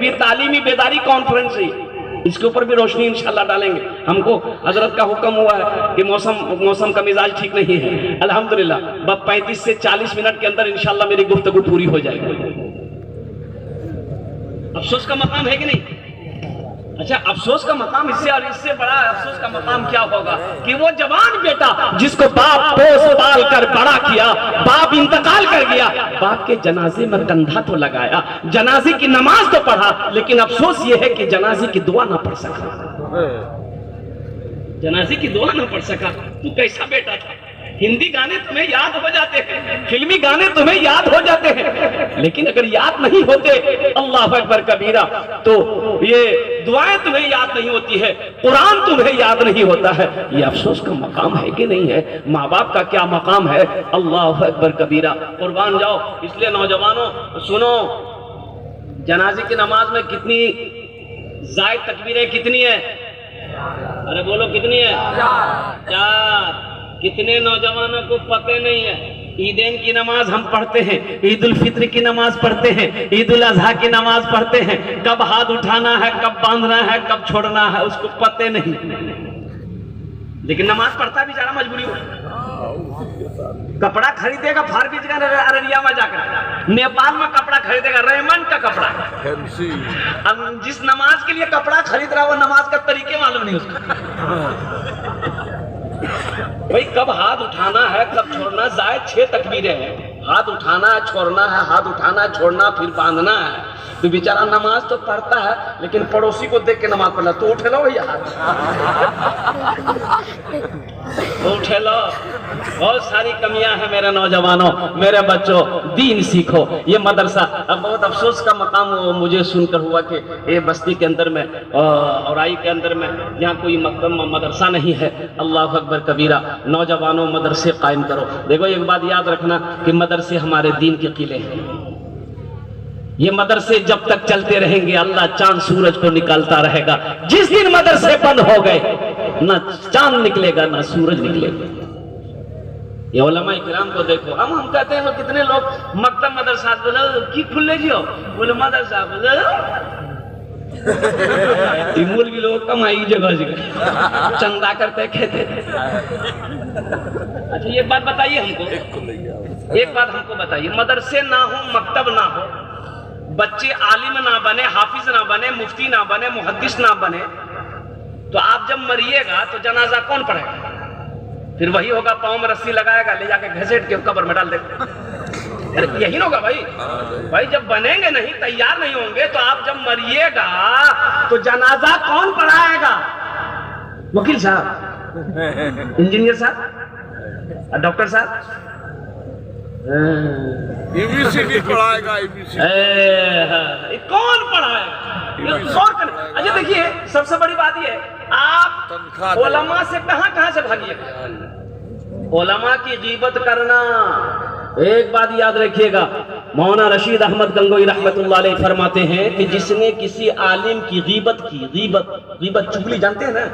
भी तालीमी बेदारी कॉन्फ्रेंस है, इसके ऊपर भी रोशनी इंशाल्लाह डालेंगे। हमको हजरत का हुक्म हुआ है कि मौसम का मिजाज ठीक नहीं है, अल्हम्दुलिल्लाह बस 35 से 40 मिनट के अंदर इंशाल्लाह मेरी गुफ्तगू पूरी हो जाएगी। अफसोस का मकाम है कि नहीं? अच्छा, अफसोस का मकाम इससे और इससे बड़ा अफसोस का मकाम क्या होगा कि वो जवान बेटा जिसको बाप पोस पाल कर बड़ा किया, बाप इंतकाल कर गया, बाप के जनाजे में कंधा तो लगाया, जनाजे की नमाज तो पढ़ा, लेकिन अफसोस ये है कि जनाजे की दुआ ना पढ़ सका, जनाजे की दुआ ना पढ़ सका। तू कैसा बेटा था? हिंदी गाने तुम्हें याद हो जाते हैं, फिल्मी गाने तुम्हें याद हो जाते हैं, लेकिन अगर याद नहीं होते अल्लाह अकबर कबीरा तो ये दुआएं तुम्हें याद नहीं होती है, कुरान तुम्हें याद नहीं होता है। ये अफसोस का मकाम है कि नहीं है? माँ बाप का क्या मकाम है? अल्लाह अकबर कबीरा, कुर्बान जाओ। इसलिए नौजवानों सुनो, जनाजे की नमाज में कितनी जायद तकबीरें कितनी है? अरे बोलो कितनी है? 4। कितने नौजवानों को पता नहीं है? ईदैन की नमाज हम पढ़ते हैं, ईद उल फित्र की नमाज पढ़ते हैं, ईद उल अजहा की नमाज पढ़ते हैं, कब हाथ उठाना है, कब बांधना है, कब छोड़ना है, उसको पता नहीं, लेकिन नमाज पढ़ता भी जाना मजबूरी हो। कपड़ा खरीदेगा फारबिसगंज अररिया में जाकर, नेपाल में कपड़ा खरीदेगा, रेमंड का कपड़ा, जिस नमाज के लिए कपड़ा खरीद रहा है वो नमाज का तरीके मालूम नहीं उसको। भाई कब हाथ उठाना है, कब छोड़ना, जायद 6 तकबीरें हैं, हाथ उठाना है, छोड़ना है, हाथ उठाना है, छोड़ना, फिर बांधना है। तो बेचारा नमाज तो पढ़ता है, लेकिन पड़ोसी को देख के नमाज पढ़ना, तो उठे लो भैया हाथ, उठे लो। बहुत सारी कमियां हैं मेरे नौजवानों, मेरे बच्चों, दीन सीखो। ये मदरसा अब बहुत अफसोस का मकाम मुझे सुनकर हुआ कि ये बस्ती के अंदर में औराई के अंदर में जहाँ कोई मदरसा नहीं है। अल्लाह अकबर कबीरा, नौजवानों मदरसे कायम करो। देखो एक बात याद रखना कि मदरसे हमारे दीन के किले हैं। ये मदरसे जब तक चलते रहेंगे अल्लाह चांद सूरज को निकालता रहेगा। जिस दिन मदरसे बंद हो गए ना चांद निकलेगा ना सूरज निकलेगा। ये उलमा इकराम को देखो, हम कहते हैं वो कितने लोग मकतब मदरसा बोले की खुले जी हो, बोले मदरसा बोले मूल भी लोग कमाई जगह जगह चंदा करते कहते। अच्छा ये बात बताइए हमको, एक बात हमको बताइए, मदरसे ना हो, मकतब ना हो, बच्चे आलिम ना बने, हाफिज ना बने, मुफ्ती ना बने, मुहद्दिस ना बने, तो आप जब मरिएगा तो जनाजा कौन पढ़ेगा? फिर वही होगा, पाँव में रस्सी लगाएगा, ले जाके घसीट के कब्र में डाल देगा। यही होगा भाई जब बनेंगे नहीं, तैयार नहीं होंगे, तो आप जब मरिएगा तो जनाजा कौन पढ़ाएगा? वकील साहब, इंजीनियर साहब, डॉक्टर साहब, ABCD पढ़ाएगा, कौन पढ़ाएगा? अच्छा देखिए, सबसे बड़ी बात ये है, आप उलमा से कहां से भागिएगा? उलमा की गीबत करना, एक बात याद रखिएगा, मौलाना रशीद अहमद गंगोई रहमतुल्लाह अलैह फरमाते हैं कि जिसने किसी आलिम की गीबत की, गीबत चुगली जानते हैं ना,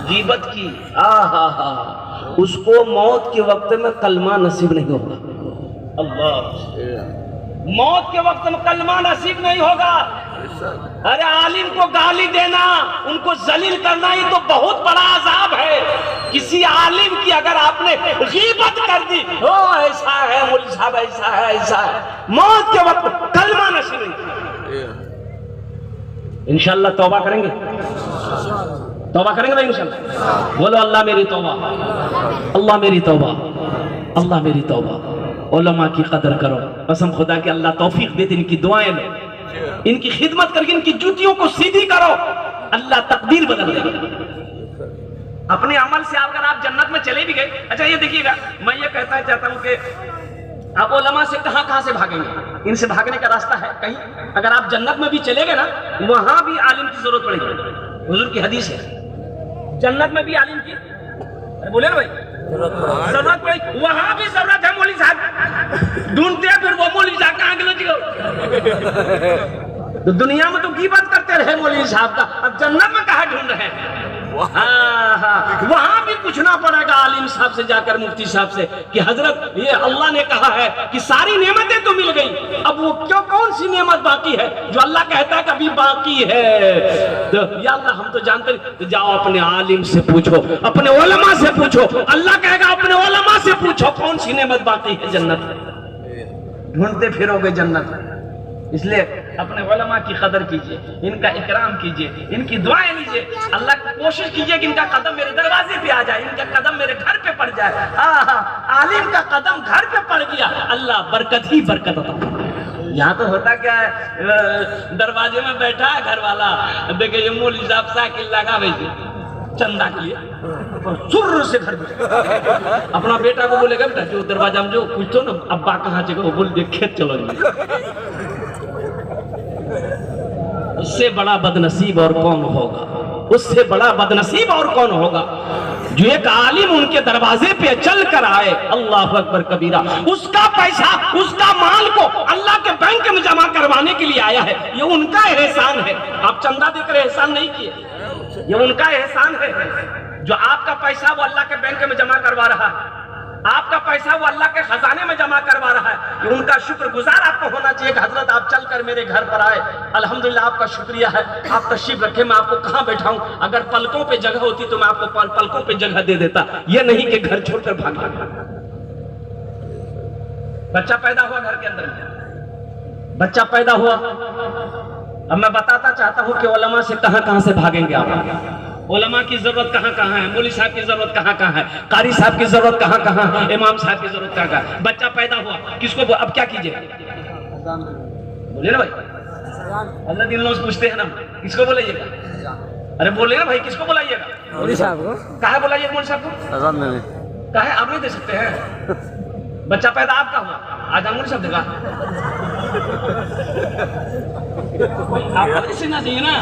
गीबत की, उसको मौत के वक्त में कलमा नसीब नहीं होगा। अल्लाह, मौत के वक्त में कलमा नसीब नहीं होगा। अरे आलिम को गाली देना, उनको जलील करना, ये तो बहुत बड़ा अजाब है। किसी आलिम की अगर आपने गीबत कर दी, ओ ऐसा है मौलवी साहब, ऐसा है, ऐसा है, मौत के वक्त कलमा नसीब नहीं। इंशाअल्लाह तौबा करेंगे, तौबा करेंगे भाई इंशाअल्लाह। बोलो अल्लाह मेरी तौबा, अल्लाह मेरी तौबा, अल्लाह मेरी तौबा। उलमा की कदर करो, कसम खुदा के अल्लाह तौफीक देते, इनकी दुआएं लो, इनकी खिदमत करके इनकी जूतियों को सीधी करो, अल्लाह तकदीर बदल देगा। अपने अमल से अगर आप जन्नत में चले भी गए, अच्छा ये देखिएगा, मैं ये कहता चाहता हूँ कि आप उलमा से कहाँ से भागेंगे? इनसे भागने का रास्ता है कहीं? अगर आप जन्नत में भी चले गए ना, वहां भी आलिम की जरूरत पड़ेगी। हुजूर की हदीस है, जन्नत में भी आलिम की, अरे बोले ना भाई, जरूरत पड़ेगी, वहां भी जरूरत है। मौलवी साहब ढूंढते हैं, फिर वो मौलवी साहब कहाँ गए? तो दुनिया में तो गीबत करते रहे मौलवी साहब का, अब जन्नत में कहाँ ढूंढ रहे हैं? वहां भी पूछना पड़ेगा आलिम साहब से जाकर, मुफ्ती साहब से कि हजरत ये अल्लाह ने कहा है कि सारी नेमतें तो मिल गई, अब वो क्यों कौन सी नेमत बाकी है जो अल्लाह कहता है कि अभी बाकी है। तो या अल्लाह हम तो जानते नहीं, तो जाओ अपने आलिम से पूछो, अपने उलमा से पूछो। अल्लाह कहेगा अपने उलमा से पूछो कौन सी नेमत बाकी है जन्नत में, ढूंढते फिरोगे जन्नत। इसलिए अपने उलमा की कदर कीजिए, इनका इकराम कीजिए, इनकी दुआएं लीजिए, अल्लाह की कोशिश कीजिए कि इनका कदम मेरे दरवाजे पे आ जाए, इनका कदम मेरे घर पे पड़ जाए। आलिम का कदम घर पे पड़ गया, अल्लाह बरकत ही बरकत होता। यहाँ तो होता क्या है, दरवाजे में बैठा है घर वाला, देखे ये मौलवी साहब साइकिल लगा भेजे चंदा के लिए, सुर से घर में अपना बेटा को बोलेगा बेटा जो दरवाजा में जो कुछ तो ना अब्बा कहाँ जगह, वो बोल दे खेत चलो। उससे बड़ा बदनसीब और कौन होगा, उससे बड़ा बदनसीब और कौन होगा जो एक आलिम उनके दरवाजे पे चल कर आए, अल्लाह अकबर कबीरा, उसका पैसा उसका माल को अल्लाह के बैंक में जमा करवाने के लिए आया है। ये उनका एहसान है, आप चंदा देकर एहसान नहीं किए, ये उनका एहसान है जो आपका पैसा वो अल्लाह के बैंक में जमा करवा रहा है, आपका पैसा वो अल्लाह के खजाने में जमा करवा रहा है। ये उनका शुक्रगुजार आपको होना चाहिए कि हजरत आप चलकर मेरे घर पर आए, अल्हम्दुलिल्लाह आपका शुक्रिया है, आप तशरीफ रखे, मैं आपको कहाँ बैठाऊं, अगर पलकों पे जगह होती तो मैं आपको पलकों पे जगह दे देता, ये नहीं कि घर छोड़कर भाग भाग। बच्चा पैदा हुआ घर के अंदर, बच्चा पैदा हुआ, अब मैं बताता चाहता हूं कि उलमा से कहां से भागेंगे आप, उलमा की जरूरत कहां है, मौलवी साहब की जरूरत कहां है, कारी साहब की जरूरत कहां है, इमाम साहब की जरूरत कहां है। बच्चा पैदा हुआ, किसको अब क्या कीजिए, बोलिए ना भाई, अल्लाह दिन लोग पूछते हैं ना किसको बुलाइएगा, अरे बोलिए ना भाई किसको बुलाइएगा, मौलवी साहब को, कहां बुलाइएगा मौलवी साहब को, अजान देने कहां है, आप नहीं दे सकते हैं, बच्चा पैदा आपका हुआ, आजान मौलवी साहब देगा, आपको सीखना चाहिए ना।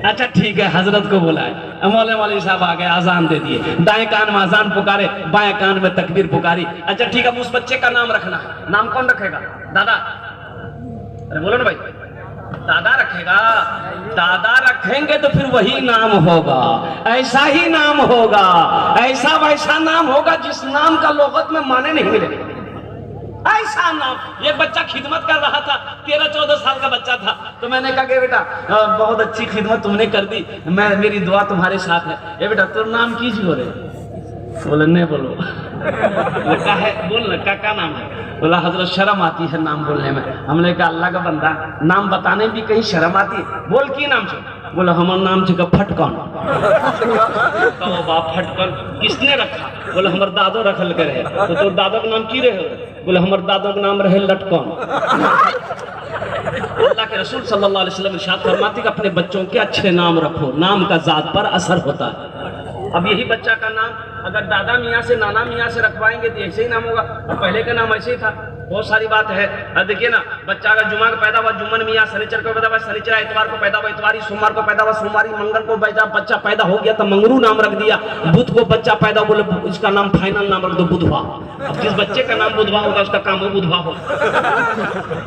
अच्छा ठीक है, हजरत को बुलाए, मौलवी साहब आ गए, आजान दे दिए, दाएं कान में आजान पुकारे, बाएं कान में तकबीर पुकारी। अच्छा ठीक है, उस बच्चे का नाम रखना है, नाम कौन रखेगा, दादा, अरे बोलो ना भाई, दादा रखेगा, दादा रखेंगे तो फिर वही नाम होगा, ऐसा ही नाम होगा, ऐसा वैसा नाम होगा जिस नाम का लोगत में माने नहीं मिले, ऐसा नाम। एक बच्चा खिदमत कर रहा था, 13-14 साल का बच्चा था, तो मैंने कहा कि बेटा बहुत अच्छी खिदमत तुमने कर दी, मेरी दुआ तुम्हारे साथ है, ये बेटा तुम नाम कीजिए, हो रहे बोलने बोलो लगता है, बोल क्या नाम है, बोला हजरत शर्म आती है नाम बोलने में। हमने कहा अल्लाह का बंदा नाम बताने भी कहीं शर्म आती है, बोल की नाम से, बोला हमारा नाम से फटकन, बाप फटकन किसने रखा, बोला हमारे दादो रखल के रहे, तो तोर दादो का नाम की रहे, बोले हमारे दादो का नाम रहे लटकन। अल्लाह के रसूल सल्लल्लाहु अलैहि वसल्लम इरशाद फरमाते कि अपने बच्चों के अच्छे नाम रखो, नाम का जात पर असर होता है। अब यही बच्चा का नाम अगर दादा मियाँ से नाना मियाँ से रखवाएंगे तो ऐसे ही नाम होगा, और पहले का नाम ऐसे ही था। बहुत सारी बात है, अब देखिए ना, बच्चा अगर जुमा का पैदा हुआ जुम्मन मियाँ, शनिचर को पैदा हुआ शनिचर, इतवार को पैदा हुआ इतवारी, सोमवार को पैदा हुआ सोमवारी, मंगल को बच्चा पैदा हो गया तो मंगरू नाम रख दिया, बुध को बच्चा पैदा, बोले इसका नाम फाइनल नाम रख दो बुधवा। अब जिस बच्चे का नाम बुधवा होगा उसका काम हो बुधवा हो।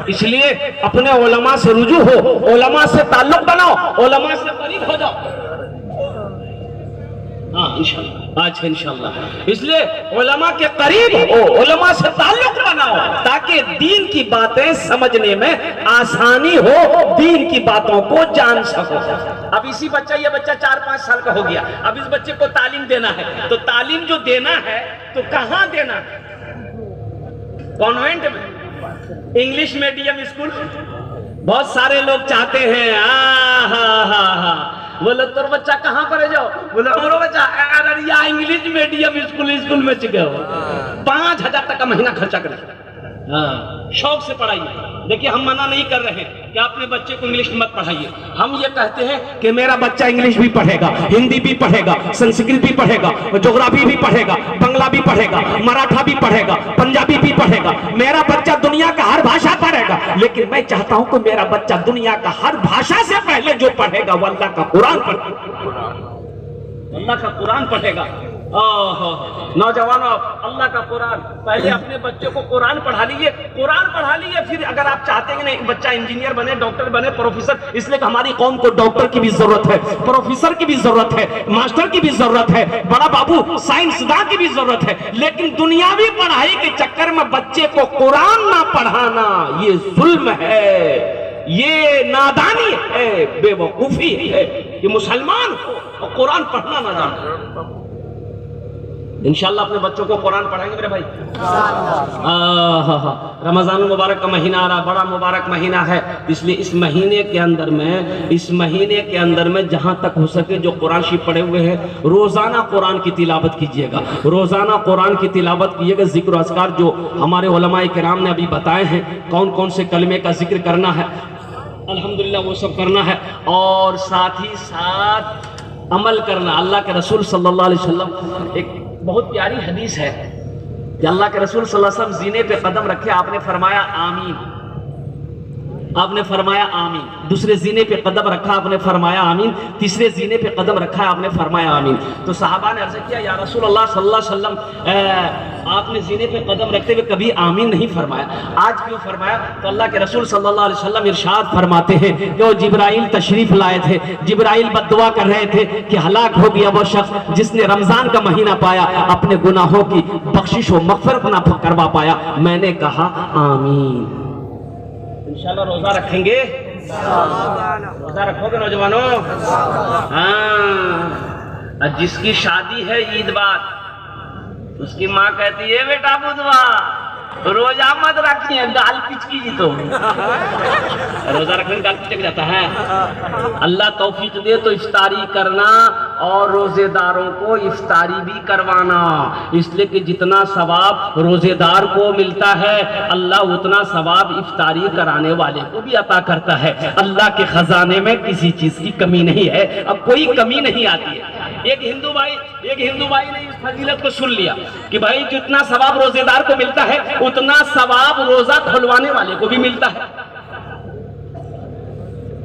इसलिए अपने उलमा से रुजू हो, उलमा से ताल्लुक बनाओ, उलमा से करीब हो जाओ। हाँ इंशाल्लाह, आज इंशाल्लाह। इसलिए उलमा के करीब हो, उलमा से ताल्लुक बनाओ ताकि दीन की बातें समझने में आसानी हो, दीन की बातों को जान सको। अब इसी बच्चा, ये बच्चा 4-5 साल का हो गया, अब इस बच्चे को तालीम देना है, तो तालीम जो देना है तो कहाँ देना है, कॉन्वेंट में, इंग्लिश मीडियम स्कूल। बहुत सारे लोग चाहते हैं बोले तो बच्चा कहाँ पर है, जाओ बोले हमारा बच्चा अररिया इंग्लिश मीडियम स्कूल में चुके हो, 5,000 तक का महीना खर्चा करें, शौक से पढ़ाइए। देखिए हम मना नहीं कर रहे हैं कि अपने बच्चे को इंग्लिश मत पढ़ाइए, हम ये कहते हैं कि मेरा बच्चा इंग्लिश भी पढ़ेगा, हिंदी भी पढ़ेगा, संस्कृत भी पढ़ेगा, ज्योग्राफी भी पढ़ेगा, बंगला भी पढ़ेगा, मराठा भी पढ़ेगा, पंजाबी भी पढ़ेगा, मेरा बच्चा दुनिया का हर भाषा पढ़ेगा। लेकिन मैं चाहता हूं कि मेरा बच्चा दुनिया का हर भाषा से पहले जो पढ़ेगा वो अल्लाह का कुरान पढ़ेगा, अल्लाह का कुरान पढ़ेगा। ओहो, नौजवानों, अल्लाह का कुरान, पहले अपने बच्चों को कुरान पढ़ा लीजिए, कुरान पढ़ा लीजिए, फिर अगर आप चाहते हैं नहीं बच्चा इंजीनियर बने, डॉक्टर बने, प्रोफेसर, इसलिए कि हमारी कौम को डॉक्टर की भी जरूरत है, प्रोफेसर की भी जरूरत है, मास्टर की भी जरूरत है, बड़ा बाबू साइंसदान की भी जरूरत है, लेकिन दुनियावी पढ़ाई के चक्कर में बच्चे को कुरान ना पढ़ाना ये जुल्म है, ये नादानी है, बेवकूफी है कि मुसलमान को कुरान पढ़ना ना जाने। इंशाअल्लाह अपने बच्चों को कुरान पढ़ाएंगे मेरे भाई। रमजान मुबारक का महीना आ रहा, बड़ा मुबारक महीना है, इसलिए इस महीने के अंदर में जहां तक हो सके जो कुरान शरीफ पढ़े हुए हैं रोजाना कुरान की तिलावत कीजिएगा, रोजाना कुरान की तिलावत कीजिएगा। जिक्र अस्कार जो हमारे उलमाए किराम ने अभी बताए हैं, कौन कौन से कलमे का जिक्र करना है, अल्हम्दुलिल्लाह वो सब करना है, और साथ ही साथ अमल करना। अल्लाह के रसूल सल्लल्लाहु अलैहि वसल्लम, एक बहुत प्यारी हदीस है कि अल्लाह के रसूल सल्लल्लाहु अलैहि वसल्लम जीने पे कदम रखे, आपने फरमाया आमीन, आपने फरमाया आमीन। दूसरे जीने पे कदम रखा, आपने फरमाया आमीन। तीसरे जीने पे कदम रखा, आपने फरमाया आमीन। तो सहाबा ने अर्ज किया, या रसूल अल्लाह सल्लल्लाहु अलैहि वसल्लम आपने जीने पे कदम रखते हुए कभी आमीन नहीं फरमाया, आज क्यों फरमाया? तो अल्लाह के रसूल सल्लल्लाहु अलैहि वसल्लम इरशाद फरमाते हैं कि वो जिब्राइल तशरीफ लाए थे, जिब्राइल बद्दुआ कर रहे थे कि हलाक हो गया वो शख्स जिसने रमजान का महीना पाया, अपने गुनाहों की बख्शिश व मग़फ़िरत ना करवा पाया। मैंने कहा आमीन। इंशाल्लाह रोजा रखेंगे, रोजा रखोगे नौजवानों? हाँ, जिसकी शादी है ईद बाद, उसकी माँ कहती है बेटा बुधवा रोजा मत रखिए, गाल पिचकी जी तो रोजा रखने गाल पिचक जाता है। अल्लाह तौफीक दे तो इफ्तारी करना और रोजेदारों को इफ्तारी भी करवाना, इसलिए कि जितना सवाब रोजेदार को मिलता है अल्लाह उतना सवाब इफ्तारी कराने वाले को भी अता करता है। अल्लाह के खजाने में किसी चीज की कमी नहीं है, अब कोई कमी नहीं आती है। एक हिंदू भाई ने इस फजीलत को सुन लिया कि भाई जितना सवाब रोजेदार को मिलता है उतना सवाब रोजा खुलवाने वाले को भी मिलता है।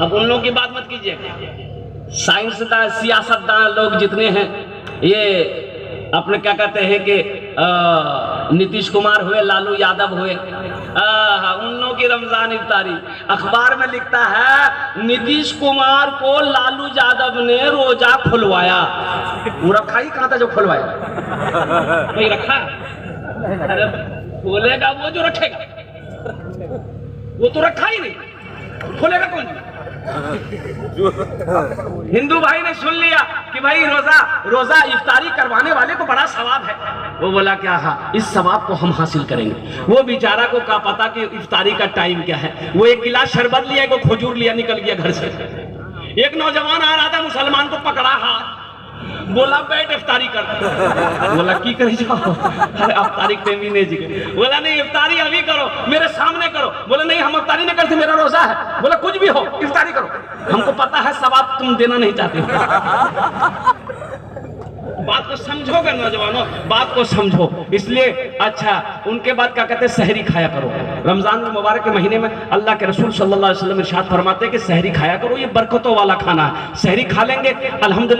अब उन लोगों की बात मत कीजिए, साइंसदान सियासतदान लोग जितने हैं, ये अपने क्या कहते हैं कि नीतीश कुमार हुए, लालू यादव हुए, उन लोगों की रमजान इफ्तारी अखबार में लिखता है नीतीश कुमार को लालू यादव ने रोजा खुलवाया। वो रखा ही कहाँ था जो खुलवाया? कोई रखा? खोलेगा वो जो रखेगा, वो तो रखा ही नहीं, खोलेगा कौन? हिंदू भाई ने सुन लिया कि भाई रोजा इफ्तारी करवाने वाले को बड़ा सवाब है। वो बोला क्या, हाँ इस सवाब को हम हासिल करेंगे। वो बेचारा को क्या पता कि इफ्तारी का टाइम क्या है। वो एक गिलास शरबत लिया, एक खजूर लिया, निकल गया घर से। एक नौजवान आ रहा था, मुसलमान को पकड़ा हाथ, बोला बैठ इफ्तारी कर। बोला की करी जाओ? अरे इफ्तारी टाइम नहीं जी। बोला नहीं इफ्तारी अभी करो, मेरे सामने करो। बोला नहीं हम इफ्तारी नहीं करते, मेरा रोजा है। बोला कुछ भी हो इफ्तारी करो, हमको पता है सवाब तुम देना नहीं चाहते। बात को समझोगे नौजवानों, बात को समझो। इसलिए अच्छा, उनके बाद क्या कहते हैं, सहरी खाया करो। रमजान मुबारक के महीने में अल्लाह के रसूल सल्लल्लाहु अलैहि वसल्लम इरशाद फरमाते हैं कि सहरी खाया करो, ये बरकतों वाला खाना है। सहरी खा लेंगे अल्हम्दुलिल्लाह।